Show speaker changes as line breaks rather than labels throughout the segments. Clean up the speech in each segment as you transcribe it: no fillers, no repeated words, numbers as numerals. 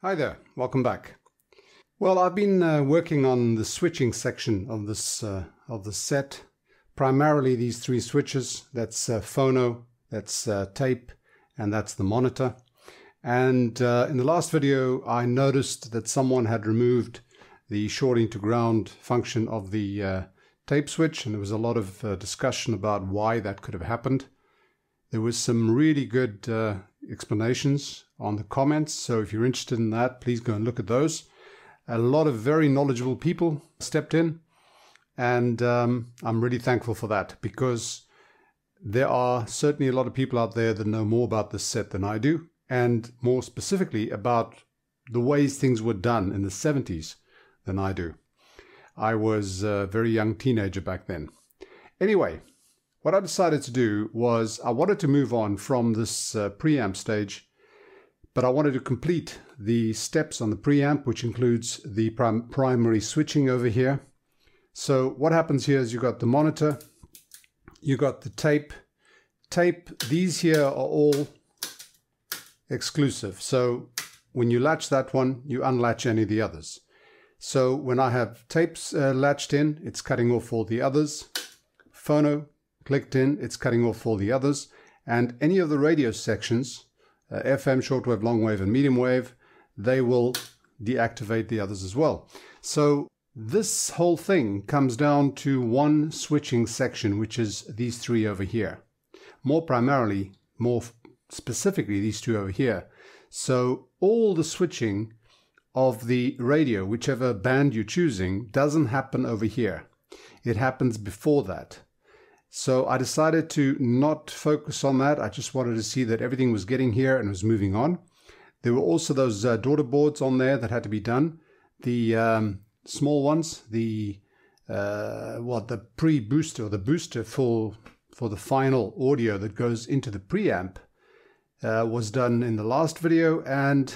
Hi there, welcome back. Well, I've been working on the switching section of this of the set. Primarily these three switches. That's phono, that's tape, and that's the monitor. And in the last video, I noticed that someone had removed the shorting to ground function of the tape switch, and there was a lot of discussion about why that could have happened. There was some really good explanations on the comments, so if you're interested in that, please go and look at those. A lot of very knowledgeable people stepped in, and I'm really thankful for that, because there are certainly a lot of people out there that know more about this set than I do, and more specifically about the ways things were done in the 70s than I do. I was a very young teenager back then. Anyway, what I decided to do was I wanted to move on from this preamp stage, but I wanted to complete the steps on the preamp, which includes the primary switching over here. So what happens here is you've got the monitor, you've got the tape. These here are all exclusive. So when you latch that one, you unlatch any of the others. So when I have tapes latched in, it's cutting off all the others. Phono clicked in, it's cutting off all the others. And any of the radio sections, FM, shortwave, longwave, and medium wave, they will deactivate the others as well. So this whole thing comes down to one switching section, which is these three over here. More specifically, these two over here. So all the switching of the radio, whichever band you're choosing, doesn't happen over here. It happens before that. So I decided to not focus on that. I just wanted to see that everything was getting here and was moving on. There were also those daughter boards on there that had to be done. The small ones, the pre-booster or the booster for the final audio that goes into the preamp was done in the last video, and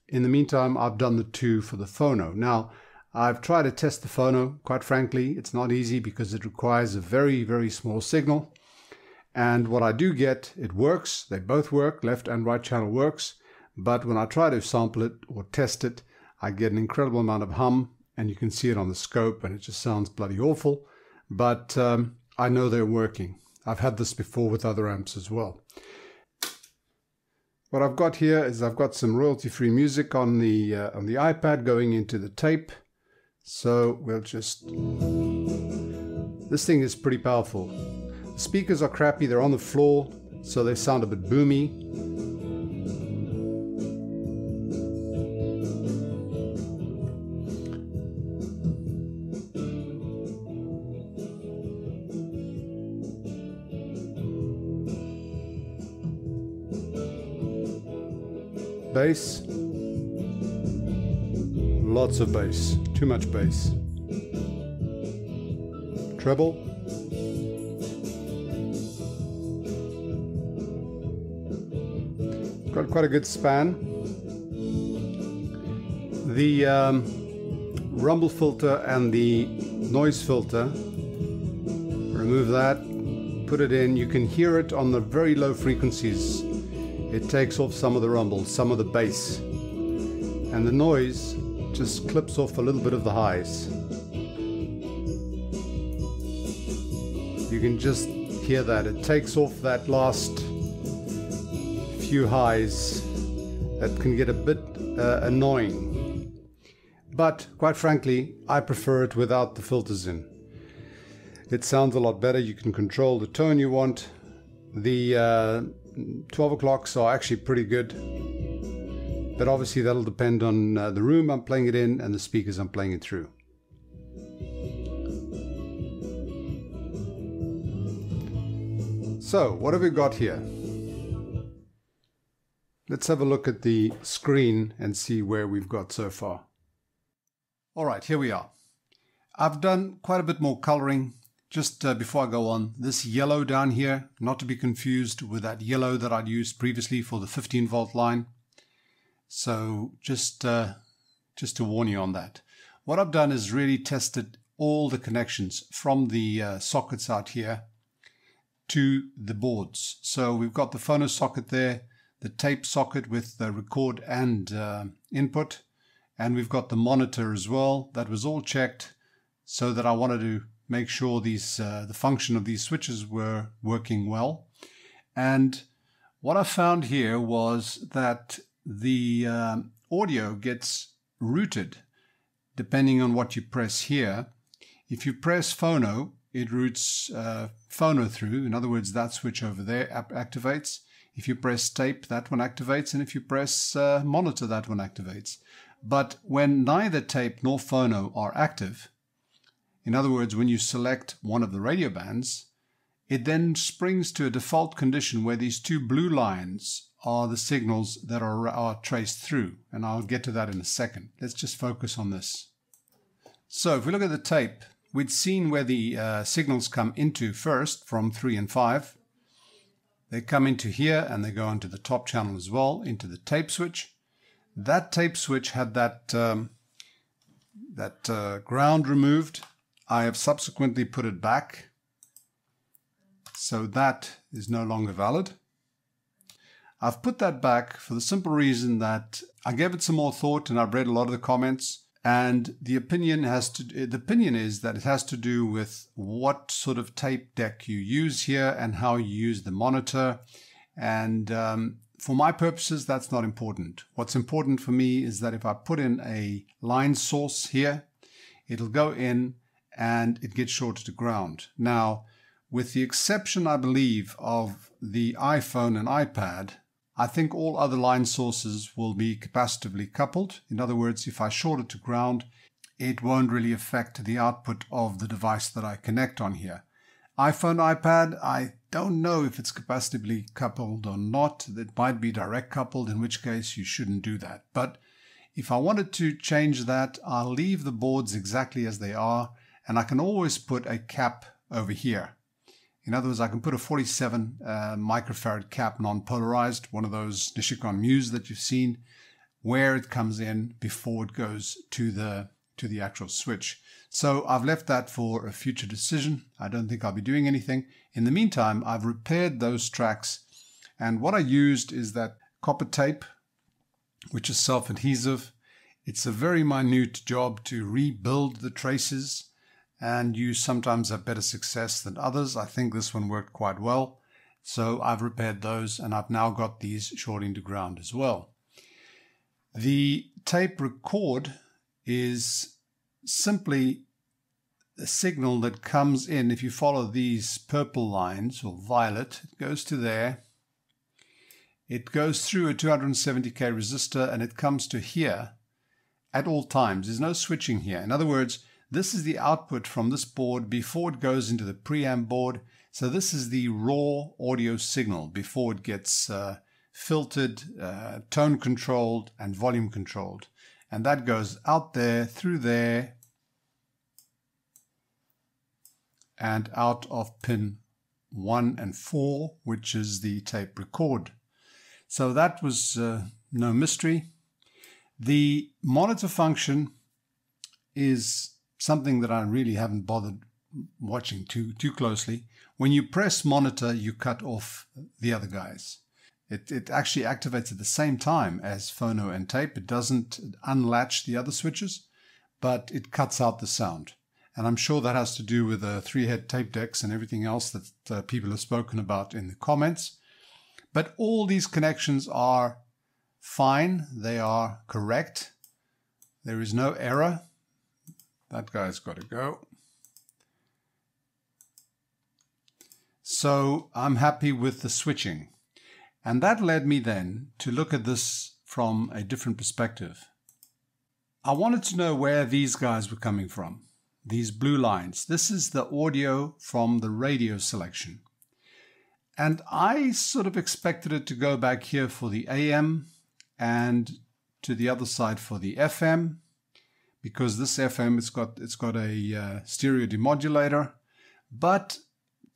in the meantime I've done the two for the phono. Now I've tried to test the phono. Quite frankly, it's not easy because it requires a very, very small signal. And what I do get, it works. They both work. Left and right channel works. But when I try to sample it or test it, I get an incredible amount of hum. And you can see it on the scope, and it just sounds bloody awful. But I know they're working. I've had this before with other amps as well. What I've got here is I've got some royalty-free music on the iPad going into the tape. So we'll just... This thing is pretty powerful. The speakers are crappy, they're on the floor, so they sound a bit boomy. Bass. Lots of bass, too much bass. Treble. Got quite a good span. The rumble filter and the noise filter, remove that, put it in. You can hear it on the very low frequencies. It takes off some of the rumble, some of the bass, and the noise just clips off a little bit of the highs. You can just hear that. It takes off that last few highs that can get a bit annoying. But quite frankly, I prefer it without the filters in. It sounds a lot better. You can control the tone you want. The 12 o'clocks are actually pretty good. But obviously that'll depend on the room I'm playing it in and the speakers I'm playing it through. So what have we got here? Let's have a look at the screen and see where we've got so far. Alright, here we are. I've done quite a bit more coloring. Just before I go on, this yellow down here, not to be confused with that yellow that I'd used previously for the 15-volt line. So just to warn you on that. What I've done is really tested all the connections from the sockets out here to the boards. So we've got the phono socket there, the tape socket with the record and input, and we've got the monitor as well. That was all checked so that I wanted to make sure these the function of these switches were working well. And what I found here was that the audio gets routed depending on what you press here. If you press phono, it routes phono through. In other words, that switch over there activates. If you press tape, that one activates. And if you press monitor, that one activates. But when neither tape nor phono are active, in other words, when you select one of the radio bands, it then springs to a default condition where these two blue lines are the signals that are traced through. And I'll get to that in a second. Let's just focus on this. So if we look at the tape, we'd seen where the signals come into first from 3 and 5. They come into here and they go onto the top channel as well, into the tape switch. That tape switch had that ground removed. I have subsequently put it back, so that is no longer valid. I've put that back for the simple reason that I gave it some more thought and I've read a lot of the comments, and the opinion is that it has to do with what sort of tape deck you use here and how you use the monitor. And for my purposes, that's not important. What's important for me is that if I put in a line source here, it'll go in and it gets shorted to ground. Now, with the exception, I believe, of the iPhone and iPad, I think all other line sources will be capacitively coupled. In other words, if I short it to ground, it won't really affect the output of the device that I connect on here. iPhone, iPad, I don't know if it's capacitively coupled or not. It might be direct coupled, in which case you shouldn't do that. But if I wanted to change that, I'll leave the boards exactly as they are, and I can always put a cap over here. In other words, I can put a 47 microfarad cap non-polarized, one of those Nishikon Muse that you've seen, where it comes in before it goes to the actual switch. So I've left that for a future decision. I don't think I'll be doing anything. In the meantime, I've repaired those tracks, and what I used is that copper tape, which is self-adhesive. It's a very minute job to rebuild the traces, and you sometimes have better success than others. I think this one worked quite well. So I've repaired those, and I've now got these shorting to ground as well. The tape record is simply a signal that comes in. If you follow these purple lines, or violet, it goes to there. It goes through a 270k resistor, and it comes to here at all times. There's no switching here. In other words, this is the output from this board before it goes into the preamp board. So this is the raw audio signal before it gets filtered, tone controlled, and volume controlled. And that goes out there, through there, and out of pin 1 and 4, which is the tape record. So that was no mystery. The monitor function is something that I really haven't bothered watching too closely. When you press monitor, you cut off the other guys. It actually activates at the same time as phono and tape. It doesn't unlatch the other switches, but it cuts out the sound. And I'm sure that has to do with the 3-head tape decks and everything else that people have spoken about in the comments. But all these connections are fine. They are correct. There is no error. That guy's got to go. So I'm happy with the switching. And that led me then to look at this from a different perspective. I wanted to know where these guys were coming from. These blue lines. This is the audio from the radio selection. And I sort of expected it to go back here for the AM and to the other side for the FM, because this FM, it's got a stereo demodulator. But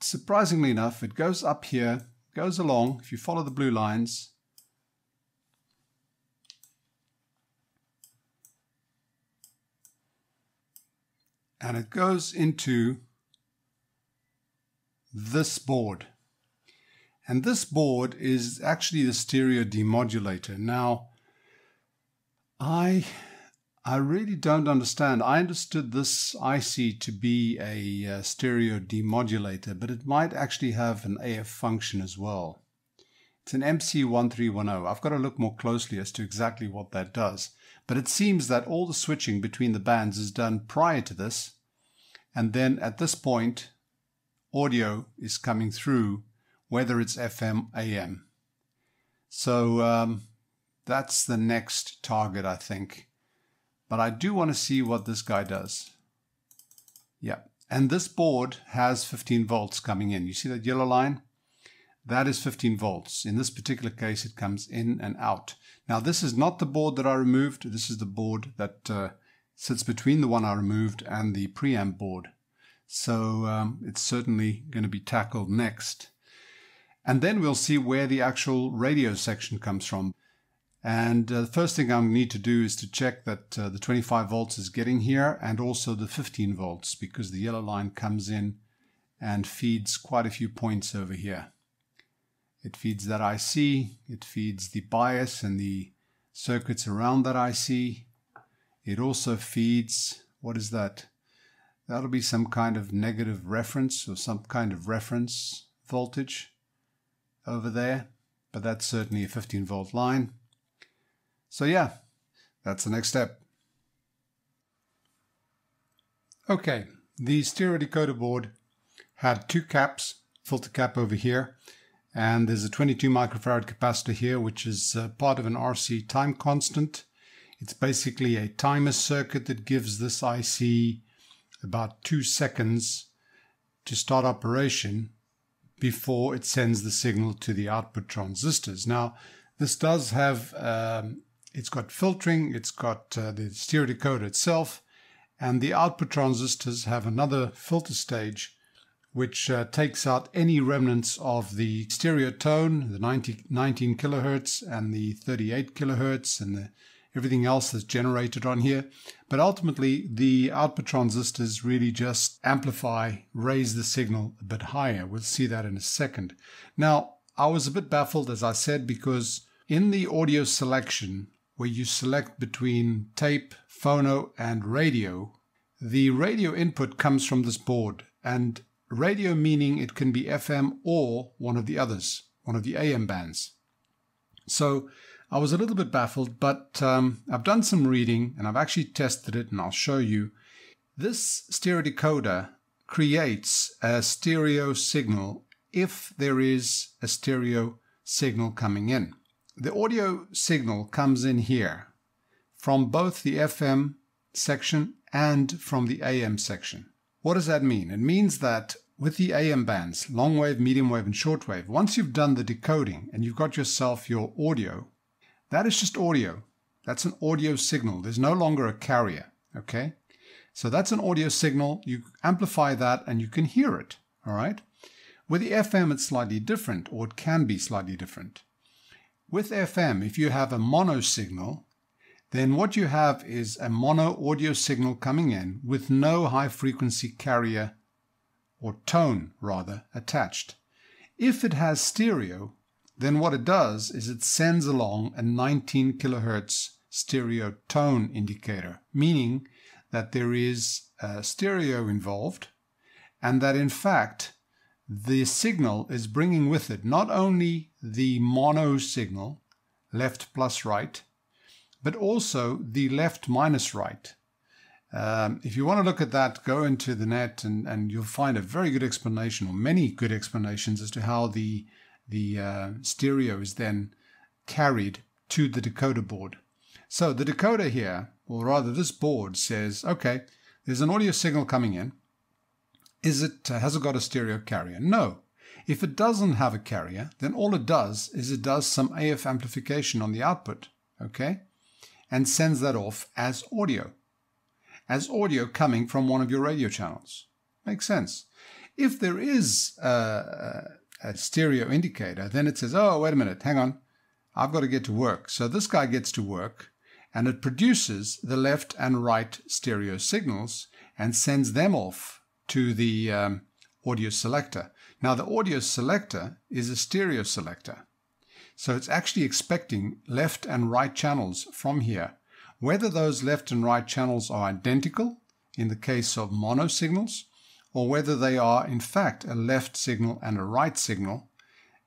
surprisingly enough, it goes up here, goes along, if you follow the blue lines, and it goes into this board. And this board is actually the stereo demodulator. Now, I really don't understand. I understood this IC to be a stereo demodulator, but it might actually have an AF function as well. It's an MC1310. I've got to look more closely as to exactly what that does. But it seems that all the switching between the bands is done prior to this. And then at this point, audio is coming through, whether it's FM, AM. So that's the next target, I think. But I do want to see what this guy does. Yeah, and this board has 15 volts coming in. You see that yellow line? That is 15 volts. In this particular case, it comes in and out. Now, this is not the board that I removed. This is the board that sits between the one I removed and the preamp board. So it's certainly going to be tackled next. And then we'll see where the actual radio section comes from. And the first thing I need to do is to check that the 25 volts is getting here, and also the 15 volts, because the yellow line comes in and feeds quite a few points over here. It feeds that IC, it feeds the bias and the circuits around that IC. It also feeds, what is that? That'll be some kind of negative reference or some kind of reference voltage over there, but that's certainly a 15 volt line. So yeah, that's the next step. Okay, the stereo decoder board had two caps, filter cap over here, and there's a 22 microfarad capacitor here, which is part of an RC time constant. It's basically a timer circuit that gives this IC about 2 seconds to start operation before it sends the signal to the output transistors. Now, this does have, it's got filtering, it's got the stereo decoder itself, and the output transistors have another filter stage which takes out any remnants of the stereo tone, the 19 kilohertz and the 38 kilohertz and everything else that's generated on here. But ultimately, the output transistors really just amplify, raise the signal a bit higher. We'll see that in a second. Now, I was a bit baffled, as I said, because in the audio selection, where you select between tape, phono, and radio, the radio input comes from this board. And radio meaning it can be FM or one of the others, one of the AM bands. So I was a little bit baffled, but I've done some reading and I've actually tested it, and I'll show you. This stereo decoder creates a stereo signal if there is a stereo signal coming in. The audio signal comes in here from both the FM section and from the AM section. What does that mean? It means that with the AM bands, long wave, medium wave, and short wave, once you've done the decoding and you've got yourself your audio, that is just audio. That's an audio signal. There's no longer a carrier, okay? So that's an audio signal. You amplify that and you can hear it, all right? With the FM, it's slightly different, or it can be slightly different. With FM, if you have a mono signal, then what you have is a mono audio signal coming in with no high frequency carrier, or tone rather, attached. If it has stereo, then what it does is it sends along a 19 kilohertz stereo tone indicator, meaning that there is stereo involved, and that in fact the signal is bringing with it not only the mono signal, left plus right, but also the left minus right. If you want to look at that, go into the net and you'll find a very good explanation, or many good explanations, as to how the stereo is then carried to the decoder board. So the decoder here, or rather this board, says, okay, there's an audio signal coming in. Has it got a stereo carrier? No. If it doesn't have a carrier, then all it does is it does some AF amplification on the output, okay, and sends that off as audio coming from one of your radio channels. Makes sense. If there is a stereo indicator, then it says, oh, wait a minute, hang on, I've got to get to work. So this guy gets to work, and it produces the left and right stereo signals and sends them off to the audio selector. Now the audio selector is a stereo selector. So it's actually expecting left and right channels from here. Whether those left and right channels are identical in the case of mono signals, or whether they are in fact a left signal and a right signal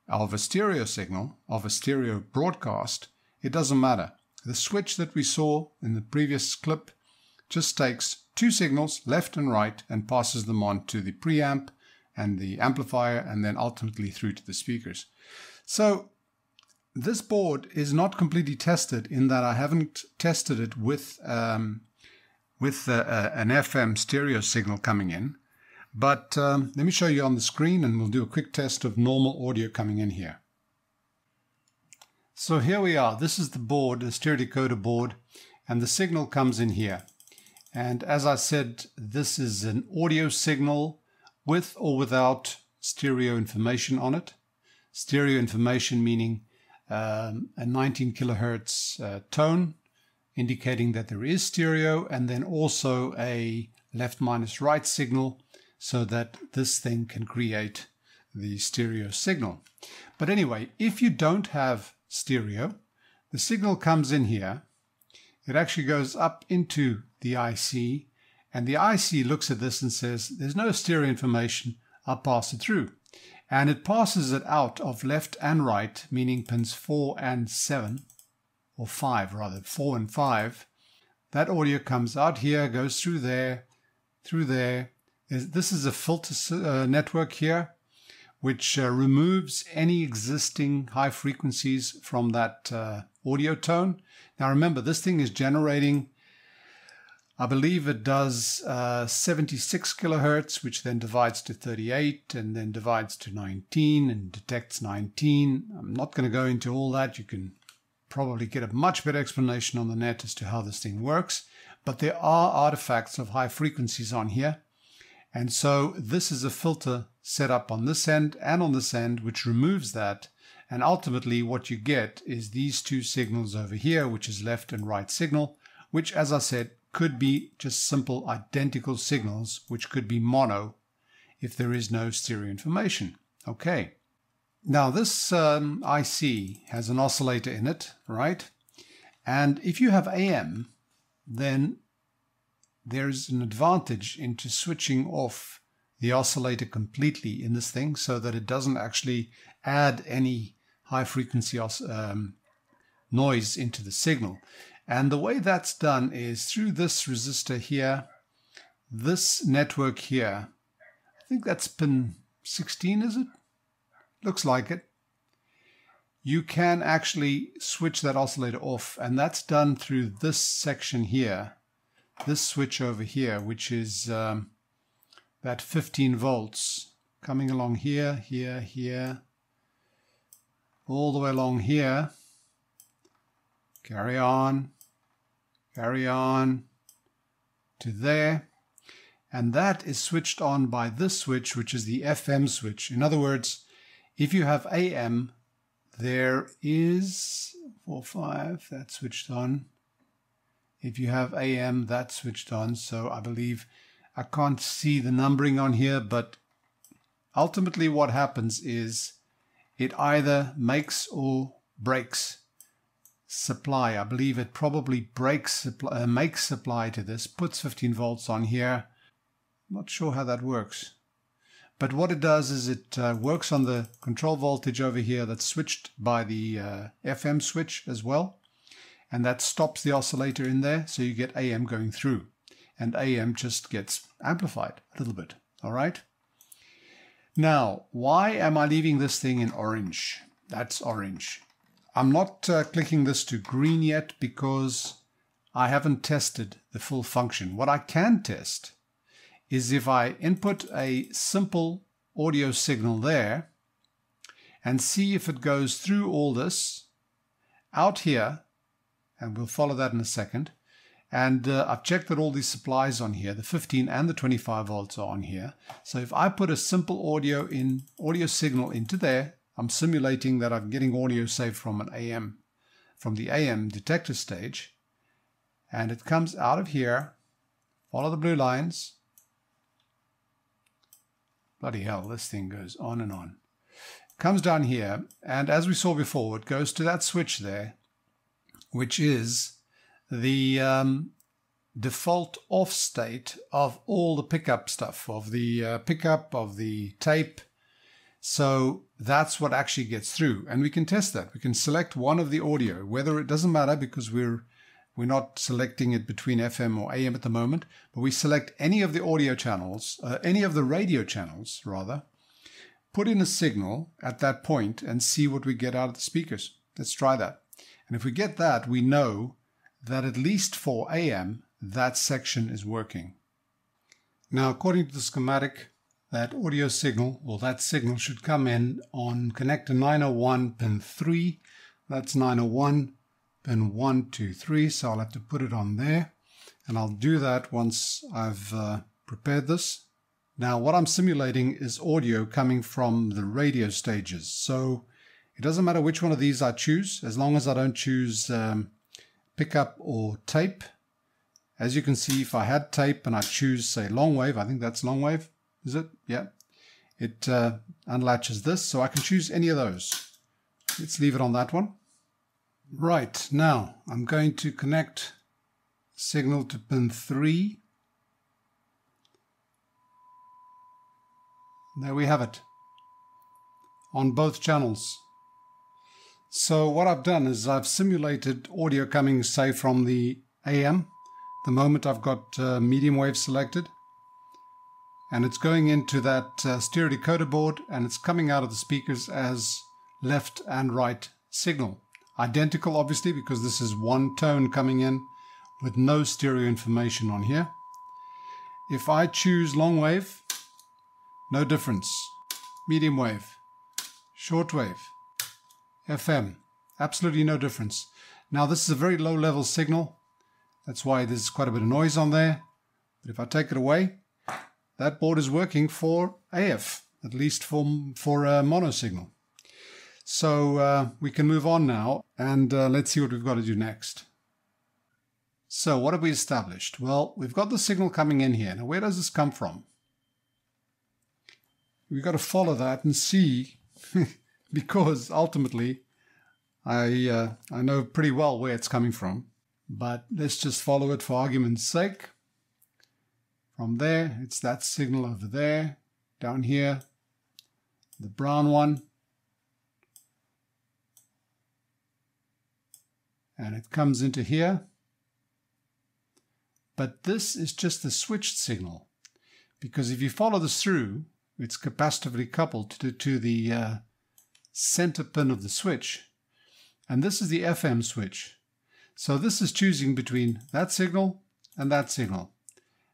of a stereo signal, of a stereo broadcast, it doesn't matter. The switch that we saw in the previous clip just takes two signals, left and right, and passes them on to the preamp and the amplifier, and then ultimately through to the speakers. So this board is not completely tested in that I haven't tested it with an FM stereo signal coming in. But let me show you on the screen and we'll do a quick test of normal audio coming in here. So here we are. This is the board, the stereo decoder board, and the signal comes in here. And as I said, this is an audio signal with or without stereo information on it. Stereo information meaning a 19 kilohertz tone, indicating that there is stereo, and then also a left minus right signal, so that this thing can create the stereo signal. But anyway, if you don't have stereo, the signal comes in here. It actually goes up into the IC, and the IC looks at this and says, there's no stereo information, I'll pass it through. And it passes it out of left and right, meaning pins 4 and 7, or 5 rather, 4 and 5. That audio comes out here, goes through there, through there. This is a filter network here, which removes any existing high frequencies from that audio tone. Now remember, this thing is generating, I believe it does 76 kilohertz, which then divides to 38 and then divides to 19 and detects 19. I'm not going to go into all that. You can probably get a much better explanation on the net as to how this thing works. But there are artifacts of high frequencies on here. And so this is a filter set up on this end and on this end, which removes that. And ultimately what you get is these two signals over here, which is left and right signal, which, as I said, could be just simple identical signals, which could be mono if there is no stereo information. Okay. Now this IC has an oscillator in it, right? And if you have AM, then there's an advantage into switching off the oscillator completely in this thing so that it doesn't actually add any high frequency noise into the signal. And the way that's done is through this resistor here, this network here. I think that's pin 16, is it? Looks like it. You can actually switch that oscillator off, and that's done through this section here. This switch over here, which is that 15 volts coming along here, here, all the way along here. Carry on to there. And that is switched on by this switch, which is the FM switch. In other words, if you have AM, there is 4, 5, that's switched on. If you have AM, that's switched on. So I believe, I can't see the numbering on here, but ultimately what happens is it either makes or breaks supply. I believe it probably makes supply to this, puts 15 volts on here. Not sure how that works. But what it does is it works on the control voltage over here that's switched by the FM switch as well. And that stops the oscillator in there, so you get AM going through. And AM just gets amplified a little bit, all right? Now, why am I leaving this thing in orange? That's orange. I'm not clicking this to green yet because I haven't tested the full function. What I can test is if I input a simple audio signal there and see if it goes through all this out here, and we'll follow that in a second. And I've checked that all these supplies on here, the 15 and the 25 volts are on here. So if I put a simple audio signal into there, I'm simulating that I'm getting audio saved from an AM, from the AM detector stage, and it comes out of here. Follow the blue lines. Bloody hell, this thing goes on and on. Comes down here, and as we saw before, it goes to that switch there, which is the default off state of all the pickup stuff, of the pickup, of the tape. So that's what actually gets through, and we can test that. We can select one of the audio, whether it doesn't matter because we're not selecting it between FM or AM at the moment, but we select any of the audio channels, any of the radio channels rather, put in a signal at that point and see what we get out of the speakers. Let's try that. And if we get that, we know that at least for AM, that section is working. Now, according to the schematic, that audio signal, or that signal, should come in on connector 901 pin 3. That's 901 pin 1, 2, 3. So I'll have to put it on there. And I'll do that once I've prepared this. Now, what I'm simulating is audio coming from the radio stages. So it doesn't matter which one of these I choose, as long as I don't choose pickup or tape. As you can see, if I had tape and I choose, say, long wave, I think that's long wave. Is it? Yeah. It unlatches this, so I can choose any of those. Let's leave it on that one. Right, now I'm going to connect signal to pin 3. There we have it. On both channels. So what I've done is I've simulated audio coming, say, from the AM. The moment I've got medium wave selected. And it's going into that stereo decoder board, and it's coming out of the speakers as left and right signal. Identical, obviously, because this is one tone coming in with no stereo information on here. If I choose long wave, no difference. Medium wave, short wave, FM, absolutely no difference. Now this is a very low level signal. That's why there's quite a bit of noise on there. But if I take it away, that board is working for AF, at least for a mono signal. So we can move on now, and let's see what we've got to do next. So what have we established? Well, we've got the signal coming in here. Now where does this come from? We've got to follow that and see, because ultimately I know pretty well where it's coming from. But let's just follow it for argument's sake. From there, it's that signal over there, down here, the brown one. And it comes into here. But this is just the switched signal. Because if you follow this through, it's capacitively coupled to the center pin of the switch. And this is the FM switch. So this is choosing between that signal and that signal.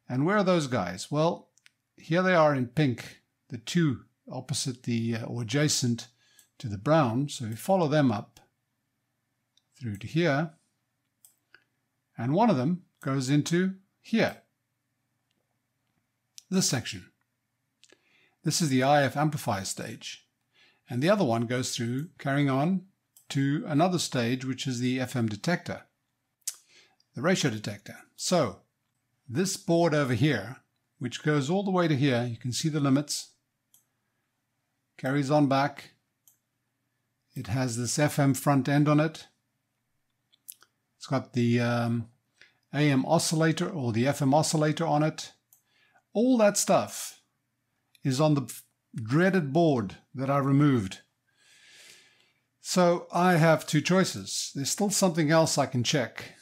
And where are those guys? Well, here they are in pink, the two opposite or adjacent to the brown. So we follow them up through to here. And one of them goes into here, this section. This is the IF amplifier stage. And the other one goes through, carrying on to another stage, which is the FM detector, the ratio detector. So this board over here, which goes all the way to here, you can see the limits, carries on back. It has this FM front end on it. It's got the AM oscillator or the FM oscillator on it. All that stuff is on the dreaded board that I removed. So I have two choices. There's still something else I can check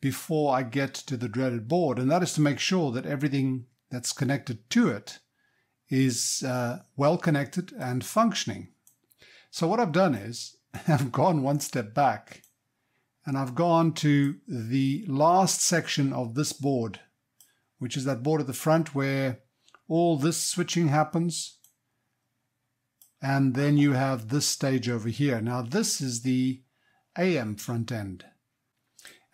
before I get to the dreaded board, and that is to make sure that everything that's connected to it is well connected and functioning. So what I've done is I've gone one step back and I've gone to the last section of this board, which is that board at the front where all this switching happens, and then you have this stage over here. Now this is the AM front end.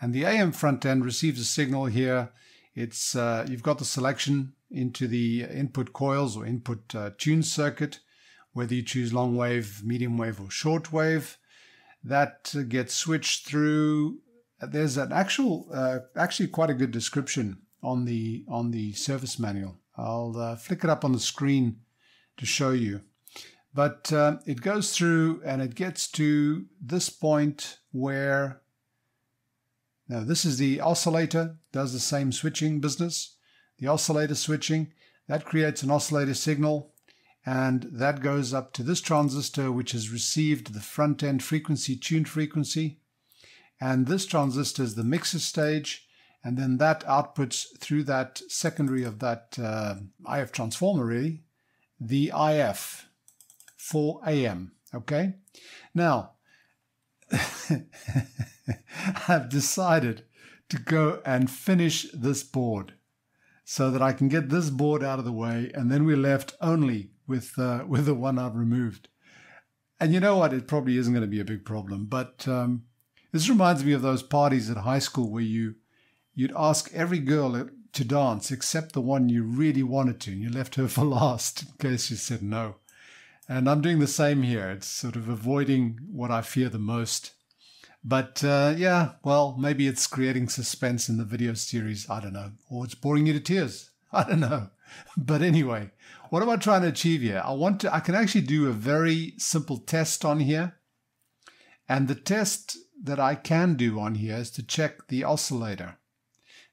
And the AM front end receives a signal here. It's you've got the selection into the input coils or input tune circuit, whether you choose long wave, medium wave, or short wave. That gets switched through. There's an actually quite a good description on the service manual. I'll flick it up on the screen
to show you. But it goes through and it gets to this point where, now this is the oscillator, does the same switching business. The oscillator switching, that creates an oscillator signal, and that goes up to this transistor, which has received the front end frequency, tuned frequency. And this transistor is the mixer stage, and then that outputs through that secondary of that IF transformer, really, the IF for AM. Okay, now I've decided to go and finish this board so that I can get this board out of the way, and then we're left only with the one I've removed. And you know what? It probably isn't going to be a big problem, but this reminds me of those parties at high school where you'd ask every girl to dance except the one you really wanted to, and you left her for last in case she said no. And I'm doing the same here. It's sort of avoiding what I fear the most. But yeah, well, maybe it's creating suspense in the video series. I don't know. Or it's boring you to tears. I don't know. But anyway, what am I trying to achieve here? I can actually do a very simple test on here. And the test that I can do on here is to check the oscillator.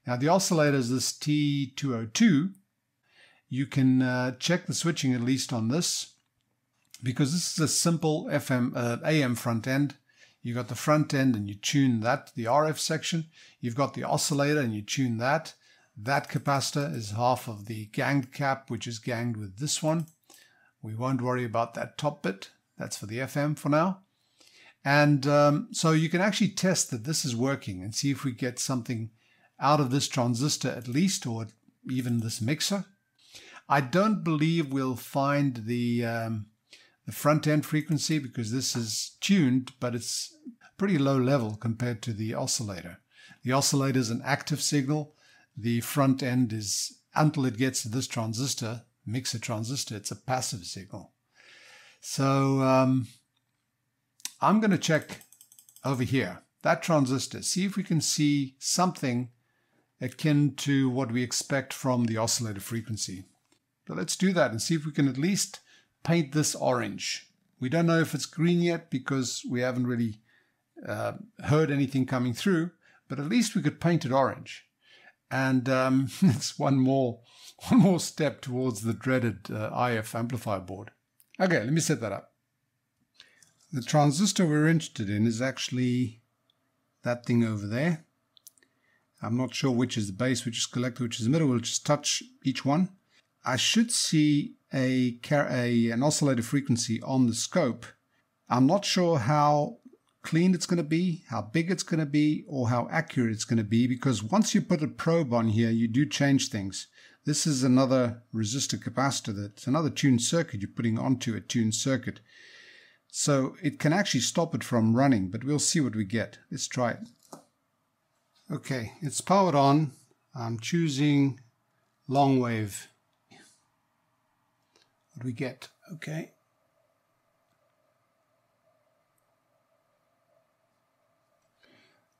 Now the oscillator is this T202. You can check the switching at least on this, because this is a simple AM front end. You got the front end and you tune that, the RF section. You've got the oscillator and you tune that. That capacitor is half of the ganged cap, which is ganged with this one. We won't worry about that top bit. That's for the FM for now. And so you can actually test that this is working and see if we get something out of this transistor at least, or even this mixer. I don't believe we'll find the front end frequency, because this is tuned, but it's pretty low level compared to the oscillator. The oscillator is an active signal. The front end is, until it gets to this transistor, mixer transistor, it's a passive signal. So I'm going to check over here, that transistor, see if we can see something akin to what we expect from the oscillator frequency. So let's do that and see if we can at least paint this orange. We don't know if it's green yet because we haven't really heard anything coming through, but at least we could paint it orange. And it's one more step towards the dreaded IF amplifier board. Okay, let me set that up. The transistor we're interested in is actually that thing over there. I'm not sure which is the base, which is collector, which is the middle. We'll just touch each one. I should see an oscillator frequency on the scope. I'm not sure how clean it's going to be, how big it's going to be, or how accurate it's going to be, because once you put a probe on here, you do change things. This is another resistor capacitor, that's another tuned circuit you're putting onto a tuned circuit. So it can actually stop it from running, but we'll see what we get. Let's try it. Okay, it's powered on. I'm choosing long wave. What do we get? Okay.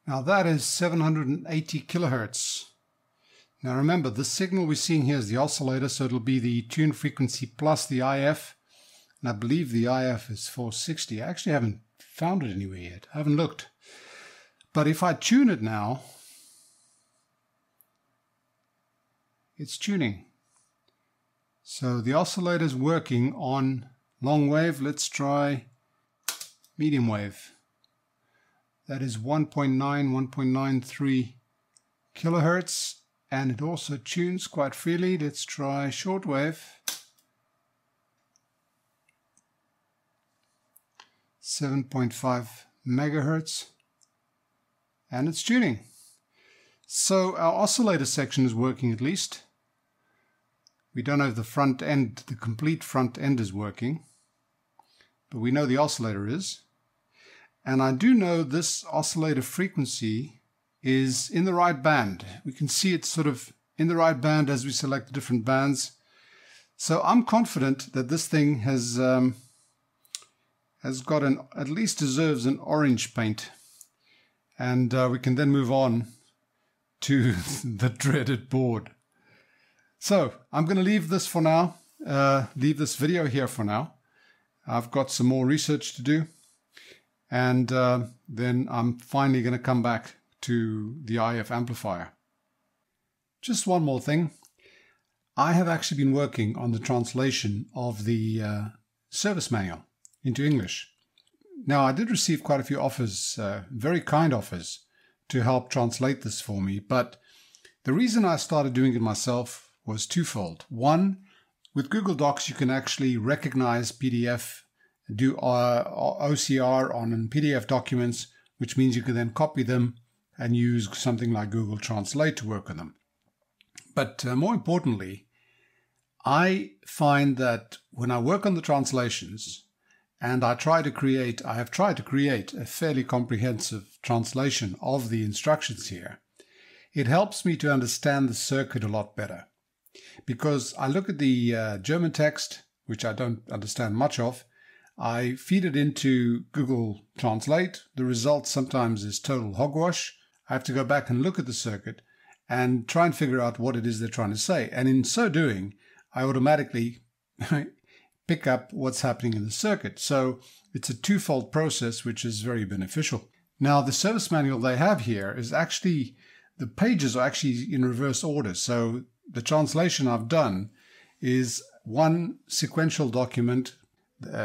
Now that is 780 kilohertz. Now remember, the signal we're seeing here is the oscillator, so it'll be the tune frequency plus the IF. And I believe the IF is 460. I actually haven't found it anywhere yet. I haven't looked. But if I tune it now, it's tuning. So the oscillator is working on long wave. Let's try medium wave. That is 1.9, 1.93 kilohertz, and it also tunes quite freely. Let's try short wave. 7.5 megahertz, and it's tuning. So our oscillator section is working at least. We don't know if the front end, the complete front end is working, but we know the oscillator is. And I do know this oscillator frequency is in the right band. We can see it's sort of in the right band as we select the different bands. So I'm confident that this thing has got at least deserves an orange paint. And we can then move on to the dreaded board. So I'm going to leave this for now,
leave this video here for now. I've got some more research to do, and then I'm finally going to come back to the IF amplifier. Just one more thing. I have actually been working on the translation of the service manual into English. Now, I did receive quite a few offers, very kind offers, to help translate this for me, but the reason I started doing it myself was twofold. One, with Google Docs, you can actually recognize PDF, do OCR on PDF documents, which means you can then copy them and use something like Google Translate to work on them. But more importantly, I find that when I work on the translations, and I have tried to create a fairly comprehensive translation of the instructions here, it helps me to understand the circuit a lot better. Because I look at the German text, which I don't understand much of, I feed it into Google Translate. The result sometimes is total hogwash. I have to go back and look at the circuit and try and figure out what it is they're trying to say. And in so doing, I automatically pick up what's happening in the circuit. So it's a twofold process, which is very beneficial. Now, the service manual they have here is actually, the pages are actually in reverse order. So the translation I've done is one sequential document,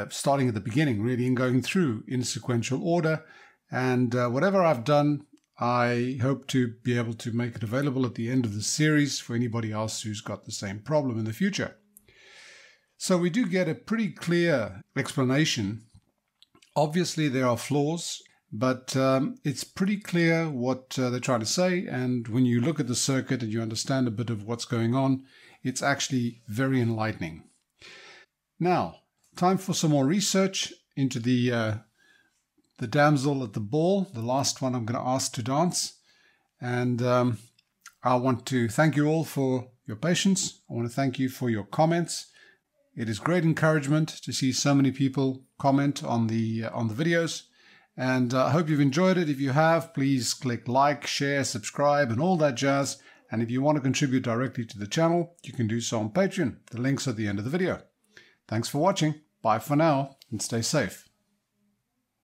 starting at the beginning, really, and going through in sequential order. And whatever I've done, I hope to be able to make it available at the end of the series for anybody else who's got the same problem in the future. So we do get a pretty clear explanation. Obviously, there are flaws, but it's pretty clear what they're trying to say. And when you look at the circuit and you understand a bit of what's going on, it's actually very enlightening. Now, time for some more research into the damsel at the ball, the last one I'm going to ask to dance. And I want to thank you all for your patience. I want to thank you for your comments. It is great encouragement to see so many people comment on the videos, and I hope you've enjoyed it. If you have, please click like, share, subscribe, and all that jazz. And if you want to contribute directly to the channel, you can do so on Patreon. The link's at the end of the video. Thanks for watching. Bye for now, and stay safe.